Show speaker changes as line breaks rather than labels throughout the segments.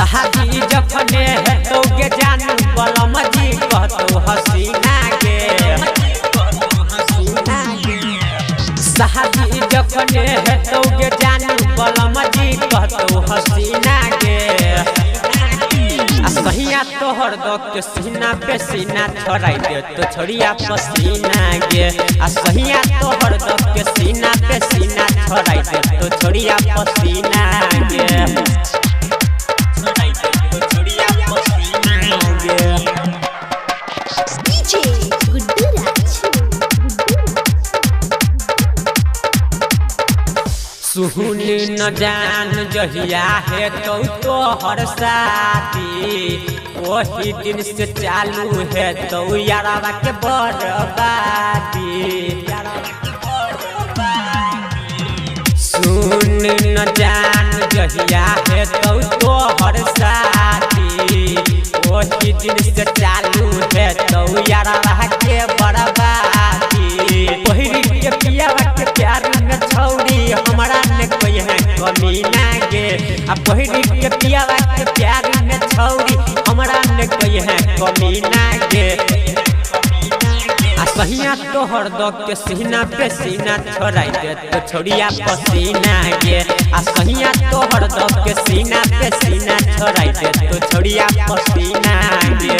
शादी जखने हेतौ के जानू बलम जी कहतौ हसीना के शादी जखने हेतौ के जानू बलम जी कहतौ हसीना के सहिया तोहर दक के सीना पे सीना छोड़ाई दे तो छोड़िया पसीना गे सहिया तोहर दक के सीना पे सीना छोड़ाई दे तो छोड़िया पसीना गे सुहुनी न जान जहिया है तो हर शादी वही दिन से चालू है तो यारवा के बर्बादी। सुन न जान जहिया है तो हर शादी वही दिन से चालू है तो यारवा के बर्बादी। पहिरी के पियावा के प्यार में छौरी हमारा ने कोई है कमी ना गे पहिरी के पियावा के प्यार में छौरी हमारा ने कोई है कमी ना गे सहिया तोहर दक के सीना पे सीना छोड़ाई दे तो छोड़िया पसीना गे सहिया तोहर दक के सीना पे सीना छोड़ाई दे तो छोड़िया पसीना गे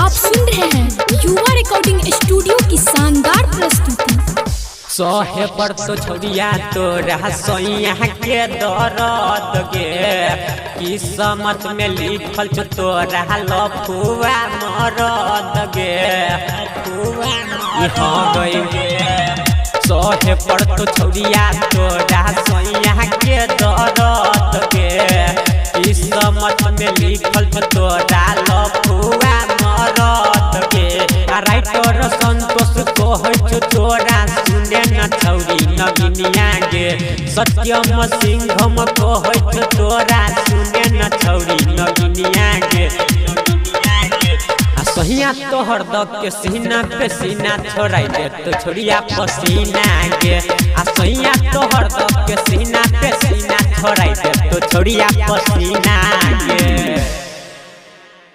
आप सुन रहे हैं युवा रिकॉर्डिंग स्टूडियो की शानदार प्रस्तुति।
सोहे पर तो छोड़िया तोरा सोइया के दर्द गे किस्मत में लिखल छो तोरा लफुआ मरद गे सोहे पर तो छोड़िया तोरा सोइया के दर्द गे किस्मत में लिखल छो तोरा लफुआ मरद गे राइटर संतोष कहै छो तोरा सुने न छौरी नगिनिया गे सत्यम सिंघम कहै छो तोरा सुने न छौरी नगिनिया गे सहिया तोहर दक के सीना पे सीना छोड़ाई दे तो छोड़िया पसीना गे सहिया तोहर दक के सीना पे सीना छोड़ाई दे तो छोड़िया पसीना गे।